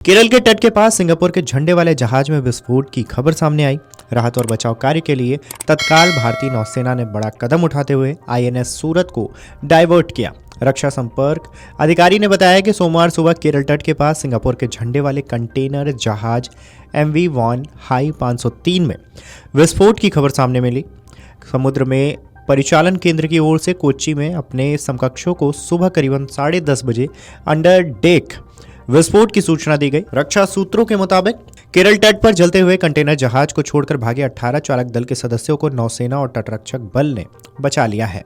केरल के तट के पास सिंगापुर के झंडे वाले जहाज में विस्फोट की खबर सामने आई। राहत और बचाव कार्य के लिए तत्काल भारतीय नौसेना ने बड़ा कदम उठाते हुए आईएनएस सूरत को डाइवर्ट किया। रक्षा संपर्क अधिकारी ने बताया कि सोमवार सुबह केरल तट के पास सिंगापुर के झंडे वाले कंटेनर जहाज MV वॉन हाई 503 में विस्फोट की खबर सामने मिली। समुद्र में परिचालन केंद्र की ओर से कोच्चि में अपने समकक्षों को सुबह करीबन 10:30 बजे अंडर डेक विस्फोट की सूचना दी गई। रक्षा सूत्रों के मुताबिक केरल तट पर जलते हुए कंटेनर जहाज को छोड़कर भागे 18 चालक दल के सदस्यों को नौसेना और तटरक्षक बल ने बचा लिया है।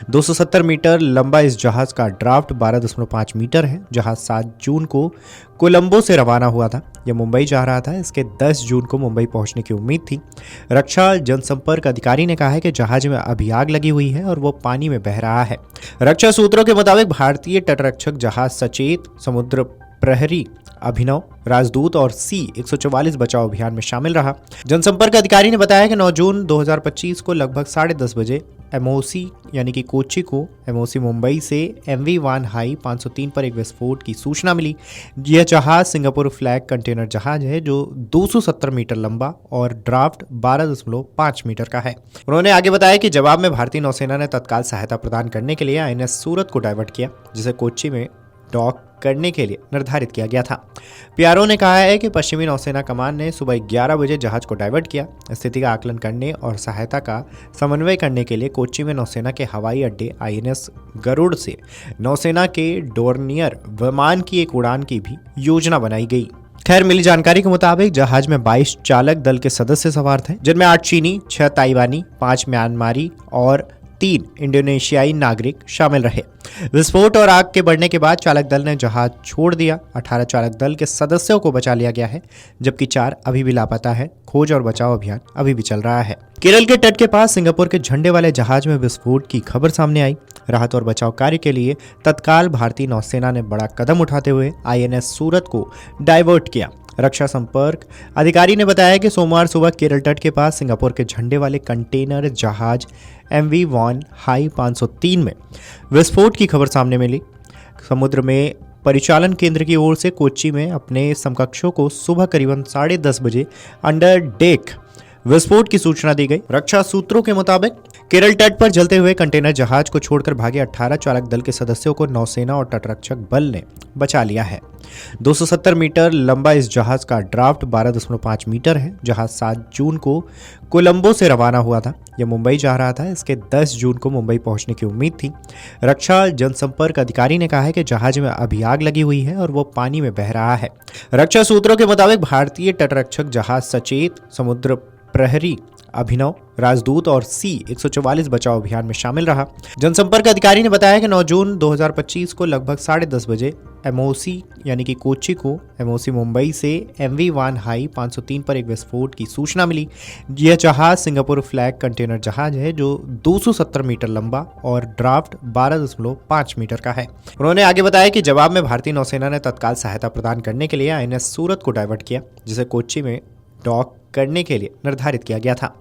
270 मीटर लंबा इस जहाज का ड्राफ्ट 12.5 मीटर है। जहाज 7 जून को कोलंबो से रवाना हुआ था। यह मुंबई जा रहा था। इसके 10 जून को मुंबई पहुंचने की उम्मीद थी। रक्षा जनसंपर्क अधिकारी ने कहा है कि जहाज में अभी आग लगी हुई है और वो पानी में बह रहा है। रक्षा सूत्रों के मुताबिक भारतीय तटरक्षक जहाज सचेत, समुद्र प्रहरी अभिनव, राजदूत और C-144 बचाव अभियान में शामिल रहा। जनसंपर्क अधिकारी ने बताया कि 9 जून 2025 को लगभग 10:30 बजे MOC यानी कि कोच्चि को MOC मुंबई से MV वॉन हाई 503 पर एक विस्फोट की सूचना मिली। यह जहाज सिंगापुर फ्लैग कंटेनर जहाज है जो 270 मीटर लंबा और ड्राफ्ट 12.5 मीटर का है। उन्होंने आगे बताया कि जवाब में भारतीय नौसेना ने तत्काल सहायता प्रदान करने के लिए INS सूरत को डाइवर्ट किया, जिसे कोच्चि में डॉक करने के लिए निर्धारित किया गया था। PRO ने कहा है कि पश्चिमी नौसेना कमान ने सुबह 11 बजे जहाज को डाइवर्ट किया। स्थिति का आकलन करने और सहायता का समन्वय करने के लिए कोच्चि में नौसेना के हवाई अड्डे INS गरुड़ से नौसेना के डोर्नियर विमान की एक उड़ान की भी योजना बनाई गई। खैर, मिली जानकारी के मुताबिक जहाज में 22 चालक दल के सदस्य सवार थे, जिनमें 8 चीनी, 6 ताइवानी, 5 म्यांमारी और 3 इंडोनेशियाई नागरिक शामिल रहे। विस्फोट और आग के बढ़ने के बाद चालक दल ने जहाज छोड़ दिया। 18 चालक दल के सदस्यों को बचा लिया गया है, जबकि 4 अभी भी लापता है। खोज और बचाव अभियान अभी भी चल रहा है। केरल के तट के पास सिंगापुर के झंडे वाले जहाज में विस्फोट की खबर सामने आई। राहत और बचाव कार्य के लिए तत्काल भारतीय नौसेना ने बड़ा कदम उठाते हुए INS सूरत को डाइवर्ट किया। रक्षा संपर्क अधिकारी ने बताया कि सोमवार सुबह केरल तट के पास सिंगापुर के झंडे वाले कंटेनर जहाज MV वॉन हाई 503 में विस्फोट की खबर सामने मिली। समुद्र में परिचालन केंद्र की ओर से कोच्चि में अपने समकक्षों को सुबह करीबन 10:30 बजे अंडर डेक विस्फोट की सूचना दी गई। रक्षा सूत्रों के मुताबिक केरल तट पर जलते हुए कंटेनर जहाज को छोड़कर भागे 18 चालक दल के सदस्यों को नौसेना और तटरक्षक बल ने बचा लिया है। 270 मीटर लंबा इस जहाज का ड्राफ्ट 12.5 मीटर है। जहाज 7 जून को कोलंबो से रवाना हुआ था। यह मुंबई जा रहा था। इसके 10 जून को मुंबई पहुंचने की उम्मीद थी। रक्षा जनसंपर्क अधिकारी ने कहा है कि जहाज में अभी आग लगी हुई है और वो पानी में बह रहा है। रक्षा सूत्रों के मुताबिक भारतीय तटरक्षक जहाज सचेत, समुद्र प्रहरी अभिनव, राजदूत और C-144 बचाव अभियान में शामिल रहा। जनसंपर्क अधिकारी ने बताया कि 9 जून 2025 को लगभग 10:30 बजे MOC यानी कि कोच्चि को MOC मुंबई से MV वॉन हाई 503 पर एक विस्फोट की सूचना मिली। यह जहाज सिंगापुर फ्लैग कंटेनर जहाज है जो 270 मीटर लंबा और ड्राफ्ट 12.5 मीटर का है। उन्होंने आगे बताया कि जवाब में भारतीय नौसेना ने तत्काल सहायता प्रदान करने के लिए INS सूरत को डाइवर्ट किया, जिसे कोच्चि में डॉक करने के लिए निर्धारित किया गया था।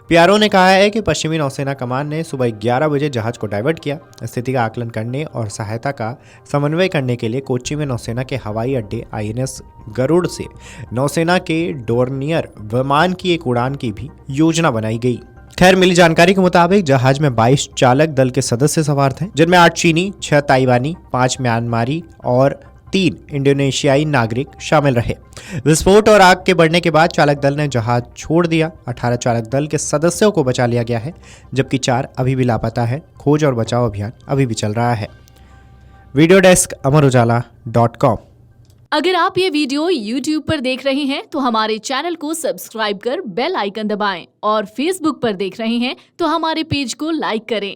PRO ने कहा है कि पश्चिमी नौसेना कमान ने सुबह 11 बजे जहाज को डाइवर्ट किया। स्थिति का आकलन करने और सहायता का समन्वय करने के लिए कोच्चि में नौसेना के हवाई अड्डे INS गरुड़ से नौसेना के डोर्नियर विमान की एक उड़ान की भी योजना बनाई गई। खैर, मिली जानकारी के मुताबिक जहाज में 22 चालक दल के सदस्य सवार थे, जिनमें 8 चीनी, 6 ताइवानी, 5 म्यांमारी और 3 इंडोनेशियाई नागरिक शामिल रहे। विस्फोट और आग के बढ़ने के बाद चालक दल ने जहाज छोड़ दिया। 18 चालक दल के सदस्यों को बचा लिया गया है, जबकि 4 अभी भी लापता है। खोज और बचाव अभियान अभी भी चल रहा है। Video desk amarujala.com। अगर आप ये वीडियो YouTube पर देख रहे हैं तो हमारे चैनल को सब्सक्राइब कर बेल आइकन दबाएं और Facebook पर देख रहे हैं तो हमारे पेज को लाइक करें।